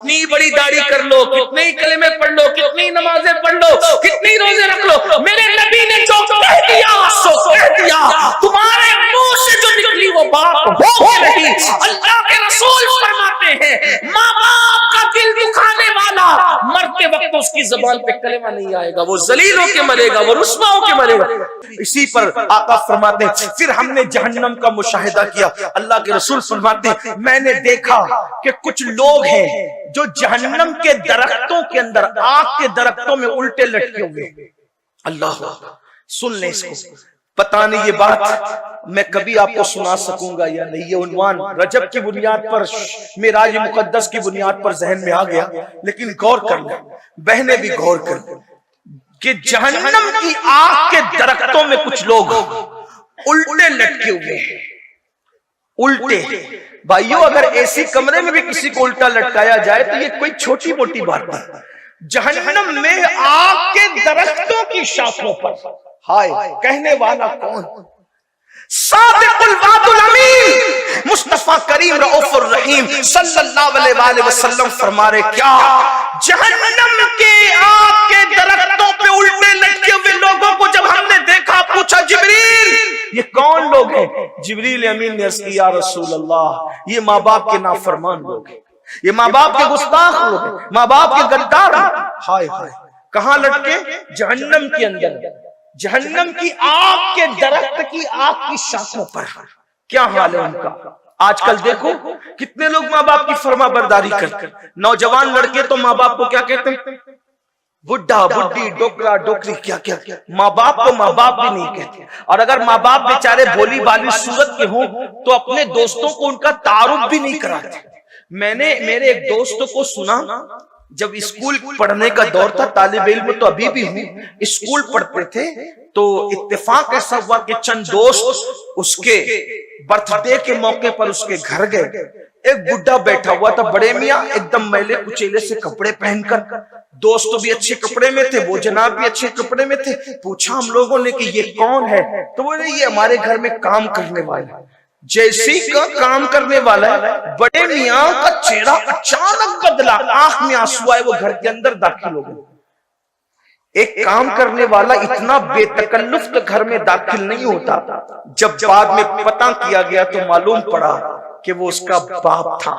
کتنی بڑی داڑھی کر لو، کتنے ہی کلمے پڑھ لو، کتنی نمازیں پڑھ لو، کتنی روزے رکھ لو، میرے نبی نے جو کہہ دیا سو کہہ دیا، تمہارے منہ سے جو نکلی وہ بات ہو کے رہی۔ اللہ کے رسول فرماتے ہیں ماں باپ کا دل دکھانے والا مرتے وقت اس کی زبان پہ کلمہ نہیں آئے گا، وہ ذلیل ہو کے مرے گا، وہ رسوا ہو کے مرے گا۔ اسی پر آقا فرماتے ہیں پھر ہم نے جہنم کا مشاہدہ کیا۔ اللہ کے رسول فرماتے ہیں میں نے دیکھا کہ کچھ لوگ ہیں جو جہنم کے درختوں کے اندر، آگ کے درختوں میں الٹے لٹکے ہوئے۔ اللہ سن لیں اس کو، پتہ نہیں یہ بات میں کبھی آپ کو سنا سکوں گا یا نہیں۔ یہ عنوان رجب کی بنیاد پر، معراج مقدس کی بنیاد پر ذہن میں آ گیا، لیکن غور کر لیں بہنیں بھی غور کر لیں کہ جہنم کی آگ کے درختوں میں کچھ لوگ الٹے لٹکے ہوئے ہیں۔ الٹے بھائیو، اگر ایسی کمرے میں بھی کسی کو الٹا لٹکایا جائے تو یہ کوئی چھوٹی موٹی بات نہیں۔ جہنم میں آگ کے درختوں کی شاخوں پر، ہائے کہنے والا کون؟ صادق الوعد الامین مصطفیٰ کریم رؤوف الرحیم صلی اللہ علیہ وآلہ وسلم فرما رہے کیا جہنم کے آگ کے درختوں پہ الٹے لٹکے ہوئے لوگوں کو جب ہم نے دیکھا، پوچھا جبریل یہ کون لوگ ہیں؟ جبریل امین نے عرض کی یا رسول اللہ یہ ماں باپ کے نافرمان لوگ ہیں، یہ ماں باپ کے گستاخ لوگ ہیں، ماں باپ کے غدار ہیں۔ ہائے ہائے کہاں لٹکے؟ جہنم کے اندر، جہنم کی آگ کے درخت کی آگ کی شاخوں پر۔ کیا حال ہے ان کا؟ آج کل دیکھو کتنے لوگ ماں باپ کی فرما برداری کرتے ہیں۔ نوجوان لڑکے تو ماں باپ کو کیا کہتے ہیں؟ بڈھا بڈھی، ڈوکرا ڈوکری، کیا کیا ماں باپ کو ماں باپ بھی نہیں کہتے۔ اور اگر ماں باپ بیچارے بولی بالی صورت کے ہوں تو اپنے دوستوں کو ان کا تعارف بھی نہیں کراتے۔ میں نے میرے ایک دوست کو سنا، جب اسکول پڑھنے کا دور تھا، طالب علم تو ابھی بھی ہوں، اسکول پڑھتے تھے تو اتفاق ایسا ہوا کہ چند دوست اس کے برتھ ڈے کے موقع پر اس کے گھر گئے۔ ایک بڈھا بیٹھا ہوا تھا، بڑے میاں ایک دم میلے کچیلے سے کپڑے پہن کر، دوست بھی اچھے کپڑے میں تھے، وہ جناب بھی اچھے کپڑے میں تھے۔ پوچھا ہم لوگوں نے کہ یہ کون ہے؟ تو وہ یہ ہمارے گھر میں کام کرنے والا۔ جیسے کا کام کرنے والا ہے، بڑے میاں کا چہرہ اچانک بدلا، آنکھ میں آنسو آئے، وہ گھر کے اندر داخل ہو گئے۔ ایک کام کرنے والا اتنا بے تکلف تو گھر میں داخل نہیں ہوتا۔ جب بعد میں پتہ کیا گیا تو معلوم پڑا کہ وہ اس کا باپ تھا،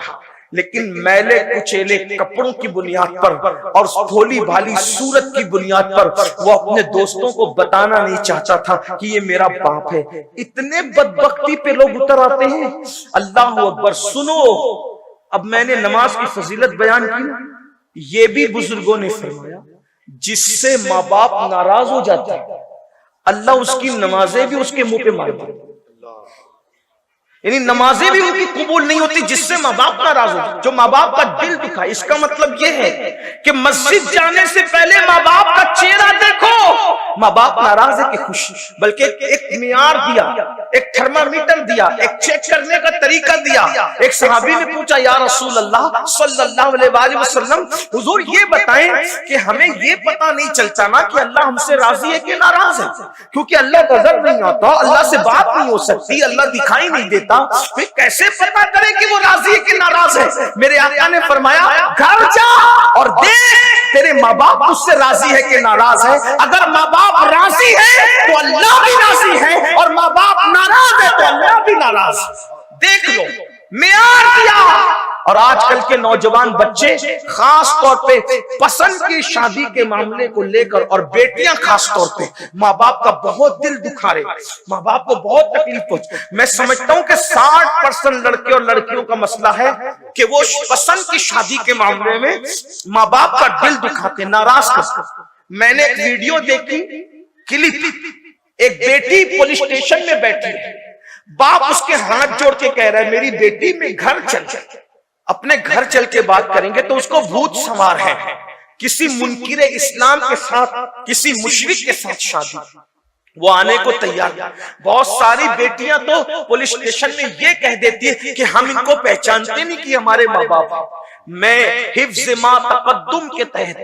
لیکن میلے کچیلے کپڑوں کی بنیاد پر اور بھولی بھالی صورت کی بنیاد پر وہ اپنے دوستوں کو بتانا نہیں چاہتا تھا کہ یہ میرا باپ ہے۔ اتنے بدبختی پہ لوگ اتر آتے ہیں۔ اللہ اکبر، سنو، اب میں نے نماز کی فضیلت بیان کی، یہ بھی بزرگوں نے فرمایا جس سے ماں باپ ناراض ہو جاتے ہیں اللہ اس کی نمازیں بھی اس کے منہ پہ مار دیتے، یعنی نمازیں بھی ان کی قبول نہیں ہوتی جس سے ماں باپ ناراض ہو، جو ماں باپ کا دل دکھا۔ اس کا مطلب یہ ہے کہ مسجد جانے سے پہلے ماں باپ کا چہرہ دیکھو۔ ماں باپ ناراض ہے کہ خوش؟ بلکہ ایک معیار دیا، ایک تھرمامیٹر دیا، ایک چیک کرنے کا طریقہ دیا۔ ایک صحابی نے پوچھا یا رسول اللہ صلی اللہ علیہ وآلہ وسلم، حضور یہ بتائیں کہ ہمیں یہ پتہ نہیں چلتا نا کہ اللہ ہم سے راضی ہے کہ ناراض ہے، کیونکہ اللہ نظر نہیں آتا، اللہ سے بات نہیں ہو سکتی، اللہ دکھائی نہیں دیتا، پھر کیسے پتہ کرے کہ وہ راضی ہے کہ ناراض ہے؟ میرے آقا نے فرمایا گھر جا اور دیکھ تیرے ماں باپ اس سے راضی ہے کہ ناراض ہے۔ اگر ماں باپ راضی ہے تو اللہ بھی راضی ہے، اور ماں باپ ناراض ہے تو اللہ بھی ناراض۔ دیکھ لو، معیار دیا۔ اور آج کل کے نوجوان بچے خاص طور پہ پسند کی شادی کے معاملے کو لے کر، اور بیٹیاں خاص طور پہ ماں باپ کا بہت دل دکھا رہے، ماں باپ کو بہت تکلیف پہنچ۔ میں سمجھتا ہوں کہ 60% لڑکے اور لڑکیوں کا مسئلہ ہے کہ وہ پسند کی شادی کے معاملے میں ماں باپ کا دل دکھاتے، ناراض کرتے۔ میں نے ایک ویڈیو دیکھی، کلپ، ایک بیٹی پولیس اسٹیشن میں بیٹھی ہے، باپ اس کے ہاتھ جوڑ کے کہہ رہا ہے میری بیٹی میں گھر چل، اپنے گھر چل کے بات کریں گے تو اس کو بھوت سوار ہے، کسی منکر اسلام کے ساتھ، کسی مشرک کے ساتھ شادی، وہ آنے کو تیار۔ بہت ساری بیٹیاں تو پولیس اسٹیشن میں یہ کہہ دیتی ہے کہ ہم ان کو پہچانتے نہیں کہ ہمارے ماں باپ۔ میں حفظ ما تقدم کے تحت،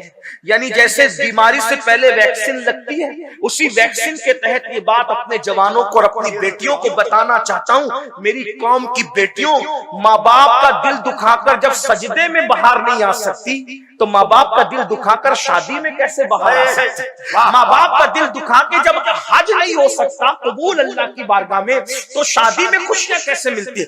یعنی جیسے بیماری سے پہلے ویکسین لگتی ہے، اسی ویکسین کے تحت یہ بات اپنے جوانوں کو اور اپنی بیٹیوں کو بتانا چاہتا ہوں۔ میری قوم کی بیٹیوں، ماں باپ کا دل دکھا کر جب سجدے میں بہار نہیں آ سکتی تو ماں باپ کا دل دکھا کر شادی میں کیسے بہار آ سکتی؟ ماں باپ کا دل دکھا کے جب حج نہیں ہو سکتا قبول اللہ کی بارگاہ میں تو شادی میں خوشیاں کیسے ملتی ہے؟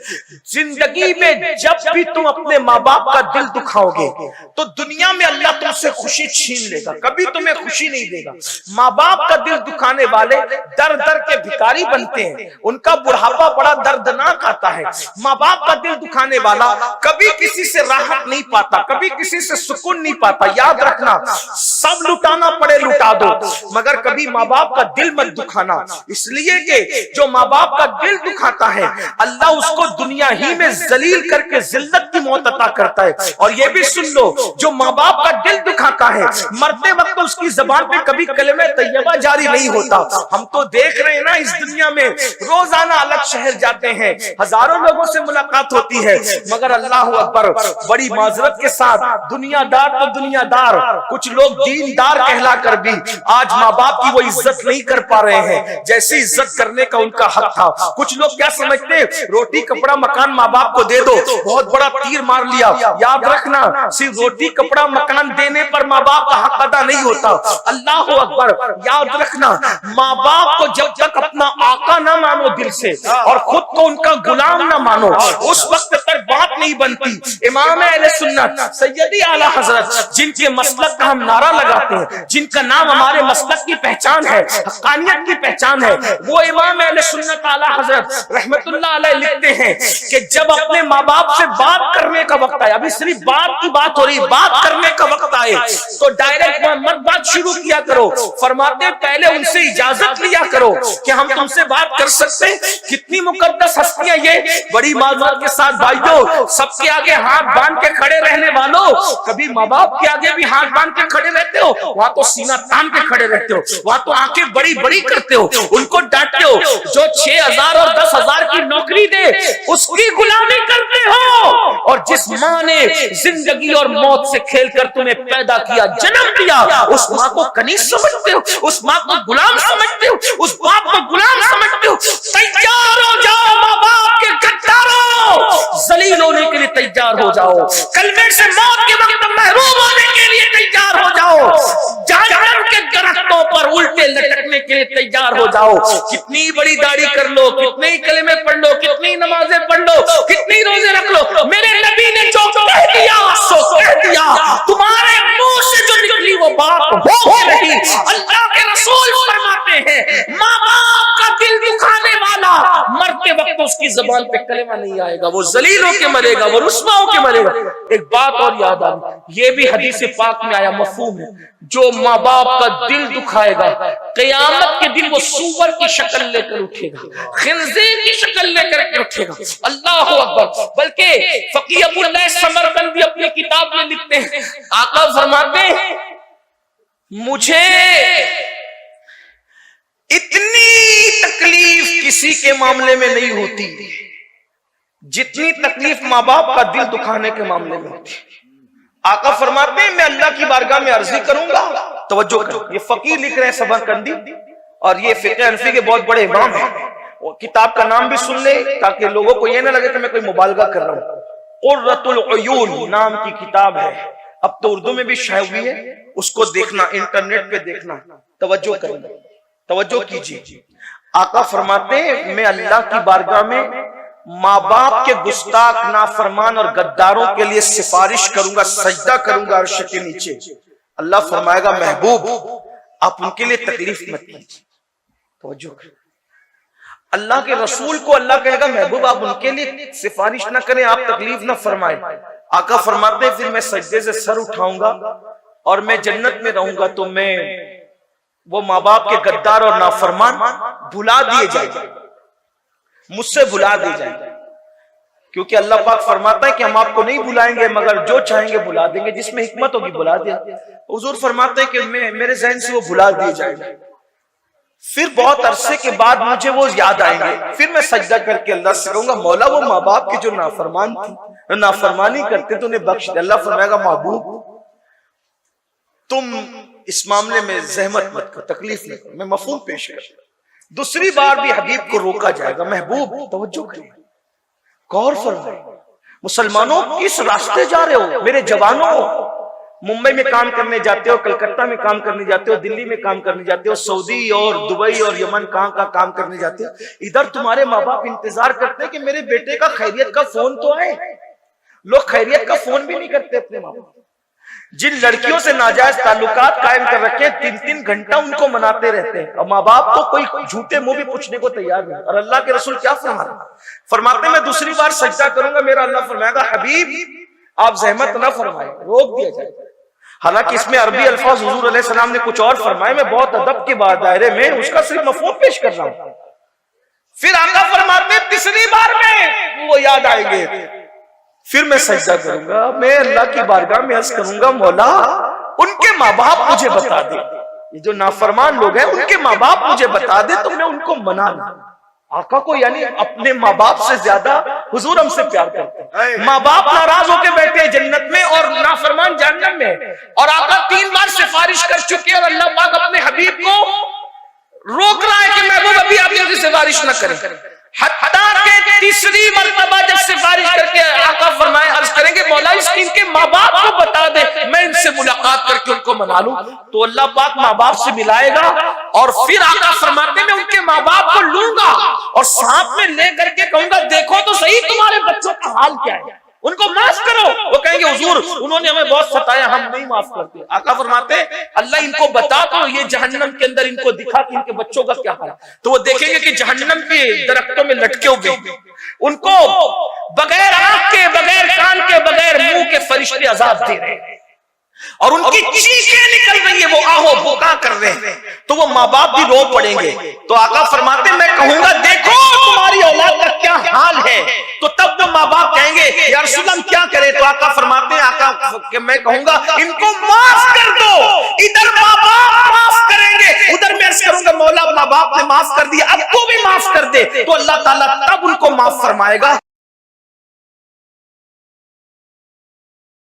زندگی میں جب بھی تم اپنے ماں باپ کا دل دکھاؤ گے تو دنیا میں اللہ تم سے خوشی چھین لے گا، کبھی تمہیں خوشی نہیں دے گا۔ ماں باپ کا دل دکھانے والے در در کے بھکاری بنتے ہیں، ان کا بڑھاپا بڑا دردناک آتا ہے۔ ماں باپ کا دل دکھانے والا کبھی کسی سے راحت نہیں پاتا، کبھی کسی سے سکون نہیں پاتا۔ یاد رکھنا، سب لٹانا پڑے لٹا دو، مگر کبھی ماں باپ کا دل مت دکھانا، اس لیے کہ جو ماں باپ کا دل دکھاتا ہے اللہ اس کو دنیا ہی میں ذلیل کر کے ذلت کی موت عطا کرتا ہے۔ اور یہ بھی سن لو، جو ماں باپ کا دل دکھاتا ہے مرتے وقت اس کی زبان پہ کبھی کلمہ طیبہ جاری نہیں ہوتا۔ ہم تو دیکھ رہے ہیں نا اس دنیا میں روزانہ الگ شہر جاتے ہیں، ہزاروں لوگوں سے ملاقات ہوتی ہے، مگر اللہ اکبر بڑی معذرت کے ساتھ دنیا دار تو دنیا دار، کچھ لوگ دیندار کہلا کر بھی آج ماں باپ کی وہ عزت نہیں کر پا رہے ہیں جیسی عزت کرنے کا ان کا حق تھا۔ کچھ لوگ کیا سمجھتے، روٹی کپڑا مکان ماں باپ کو دے دو، بہت بڑا تیر مار لیا۔ یاد رکھنا، صرف روٹی کپڑا مکان دینے پر ماں باپ کا حق ادا نہیں ہوتا۔ اللہ اکبر، یاد رکھنا، ماں باپ کو جب تک اپنا آقا نہ مانو دل سے اور خود کو ان کا غلام نہ مانو اس وقت تک بات نہیں بنتی۔ امام اہل سنت سیدی اعلی حضرت جن کے مسلک کا ہم نعرہ لگاتے ہیں، جن کا نام ہمارے مسلک کی پہچان ہے، حقانیت کی پہچان ہے، وہ امام اہل سنت اعلی حضرت رحمت اللہ علیہ لکھتے ہیں کہ جب اپنے ماں باپ سے بات کرنے کا وقت آئے، ابھی صرف بات کی بات ہو رہی، بات کرنے کا وقت آئے تو ڈائریکٹ مت بات شروع کیا کرو، فرماتے پہلے ان سے اجازت لیا کرو کہ ہم تم سے بات کر سکتے ہیں۔ کتنی مقدس ہستیاں یہ، بڑی معذرت کے ساتھ بھائیوں، سب کے آگے ہاتھ باندھ کے کھڑے رہنے والوں، کبھی ماں باپ کے آگے بھی ہاتھ باندھ کے کھڑے رہتے ہو؟ وہاں تو سینہ تان کے کھڑے رہتے ہو، وہاں تو آنکھیں بڑی بڑی کرتے ہو، ان کو ڈانٹتے ہو، جو 6,000 اور 10,000 کی نوکری دے اس کی غلامی کرتے ہو، اور جس ماں نے زندگی اور موت سے کھیل کر تمہیں پیدا کیا، جنم دیا، اس ماں کو کنیز سمجھتے ہو، اس ماں کو غلام سمجھتے ہو، اس باپ کو غلام سمجھتے ہو۔ تیار ہو جاؤ ماں باپ کے گداروں، ذلیل ہونے کے لیے تیار ہو جاؤ، کلمے سے موت کے وقت محروم ہونے کے لیے تیار ہو جاؤ، جہنم کے درختوں پر الٹے لٹکنے کے لیے تیار ہو جاؤ۔ کتنی بڑی داڑھی کر لو، کتنے ہی کلمے پڑھ لو، کتنی نمازیں پڑھ لو، کتنی روزے رکھ لو، میرے نبی نے جو کہہ دیا سو کہہ دیا، تمہارے منہ سے جو نکلی وہ بات ہو رہی۔ اللہ کے رسول فرماتے ہیں ماں باپ کا دل دکھانے والا مرتے وقت اس کی زبان پہ کلمہ نہیں آئے گا، وہ ذلیل ہو کے مرے گا، وہ رسوا ہو کے مرے گا۔ ایک بات اور یاد آ گئی، یہ بھی حدیث پاک میں آیا، مفہوم ہے، جو ماں باپ کا دل دکھائے گا قیامت کے دن وہ سور کی شکل لے کر اٹھے گا، خنزیر کی شکل لے کر کے اٹھے گا۔ اللہ اکبر۔ بلکہ فقیہ ابو اللہ سمرقندی اپنی کتاب میں لکھتے ہیں، آقا فرماتے ہیں مجھے اتنی تکلیف کسی کے معاملے میں نہیں ہوتی جتنی تکلیف ماں باپ کا دل دکھانے کے معاملے میں ہوتی۔ آقا فرماتے ہیں میں اللہ کی بارگاہ میں عرضی کروں گا، توجہ کرو، یہ فقیر لکھ رہے ہیں سمرقندی، اور یہ فقہ حنفی کے بہت بڑے امام ہیں، کتاب کا نام بھی سن لے تاکہ لوگوں کو یہ نہ لگے کہ میں کوئی مبالغہ کر رہا ہوں۔ قرۃ العیون نام کی کتاب ہے، اب تو اردو میں بھی شائع ہوئی ہے، اس کو دیکھنا، انٹرنیٹ پہ دیکھنا، توجہ کرنا، توجہ کیجیے۔ آقا فرماتے ہیں میں اللہ کی بارگاہ میں ماں باپ کے گستاخ، نافرمان اور غداروں کے لیے سفارش کروں گا، سجدہ کروں گا عرش کے نیچے۔ اللہ فرمائے گا محبوب آپ ان کے لیے تکلیف مت کیجیے، توجہ کریں۔ اللہ کے رسول کو اللہ کہے گا محبوب آپ ان کے لیے سفارش نہ کریں، آپ تکلیف نہ فرمائیں۔ آقا فرماتے ہیں پھر میں سجدے سے سر اٹھاؤں گا اور میں جنت میں رہوں گا تو میں وہ ماں باپ کے غدار اور نافرمان بھلا دیے جائیں گے، مجھ سے بھلا دیے جائیں گے، کیونکہ اللہ پاک فرماتا ہے کہ ہم آپ کو نہیں بھلائیں گے مگر جو چاہیں گے بھلا دیں گے، جس میں حکمت ہوگی بھلا دیں۔ حضور فرماتے ہیں کہ میرے ذہن سے وہ بھلا دیے جائیں گے۔ پھر بہت عرصے کے بعد مجھے وہ یاد آئیں گے، پھر میں سجدہ کر کے اللہ سے کہوں گا مولا وہ ماں باپ کی جو نافرمان تھی، نافرمانی کرتے تو انہیں بخش دے۔ اللہ فرمائے گا محبوب تم اس معاملے میں زحمت مت کرو، تکلیف نہ کرو، میں مفہوم پیش کر۔ دوسری بار بھی حبیب کو روکا جائے گا، محبوب توجہ کریں، غور فرمائیں، مسلمانوں کس راستے جا رہے ہو؟ میرے جوانوں، ممبئی میں کام کرنے جاتے ہو، کلکتہ میں کام کرنے جاتے ہو، دلی میں کام کرنے جاتے ہو، سعودی اور دبئی اور یمن کہاں کا کام کرنے جاتے ہو، ادھر تمہارے ماں باپ انتظار کرتے ہیں کہ میرے بیٹے کا خیریت کا فون تو آئے۔ لوگ خیریت کا فون بھی نہیں کرتے اپنے ماں باپ۔ جن لڑکیوں سے ناجائز تعلقات قائم کر رکھے 3 گھنٹہ ان کو مناتے رہتے ہیں، اور ماں باپ تو کوئی جھوٹے منہ بھی پوچھنے کو تیار نہیں۔ اور اللہ کے رسول کیا فرماتے ہیں میں دوسری بار سجدہ کروں گا، میرا اللہ فرمائے گا حبیب آپ زحمت نہ فرمائیں، روک دیا جائے۔ حالانکہ اس میں عربی الفاظ حضور علیہ السلام نے کچھ اور فرمائے، میں بہت ادب کے بعد دائرے میں اس کا صرف مفہوم پیش کر رہا ہوں۔ پھر آقا فرماتے ہیں تیسری بار میں وہ یاد آئیں گے، پھر میں سجدہ کروں گا، میں اللہ کی بارگاہ میں عرض کروں گا مولا ان کے ماں باپ مجھے بتا دے، یہ جو نافرمان لوگ ہیں ان کے ماں باپ مجھے بتا دے تو میں ان کو منا لوں۔ آقا کو یعنی اپنے ماں باپ سے زیادہ حضور ہم سے پیار کرتے ہیں۔ ماں باپ ناراض ہو کے بیٹھے جنت میں اور نافرمان جہنم میں، اور آقا 3 بار سفارش کر چکے اور اللہ پاک اپنے حبیب کو روک رہا ہے کہ محبوب ابھی آپ یہ سفارش نہ کریں، حتیٰ کہ تیسری مرتبہ جب سفارش کر کے آقا فرمائے عرض کریں گے مولا اس کی ان کے ماں باپ کو بتا دے میں ان سے ملاقات کر کے ان کو منا لوں، تو اللہ پاک ماں باپ سے ملائے گا، اور پھر آقا فرماتے میں ان کے ماں باپ کو لوں گا اور ساتھ میں لے کر کے کہوں گا دیکھو تو صحیح تمہارے بچوں کا حال کیا ہے، ان کو معاف کرو۔ وہ کہیں گے حضور انہوں نے ہمیں بہت ستایا، ہم نہیں معاف کرتے۔ آقا فرماتے اللہ ان کو بتا دو، یہ جہنم کے اندر ان کو دکھا کہ ان کے بچوں کا کیا حال ہے، تو وہ دیکھیں گے کہ جہنم کے درختوں میں لٹکے ہوئے ان کو بغیر آنکھ کے، بغیر کان کے، بغیر منہ کے فرشتے عذاب دے رہے ہیں، اور ان کی چیخیں نکل رہی ہے، وہ آہو بکا کر رہے ہیں، تو وہ ماں باپ بھی رو پڑیں گے۔ تو آقا فرماتے میں کہوں گا دیکھو تمہاری اولاد کا کیا حال ہے، تو تب وہ ماں باپ کہیں گے یا رسول اللہ ہم کیا کریں، تو آقا فرماتے ہیں آقا کہ میں کہوں گا ان کو معاف کر دو، ادھر ماں باپ معاف کریں گے، ادھر میں عرض کروں گا مولا ماں باپ نے معاف کر دیا اب کو بھی معاف کر دے، تو اللہ تعالیٰ تب ان کو معاف فرمائے گا۔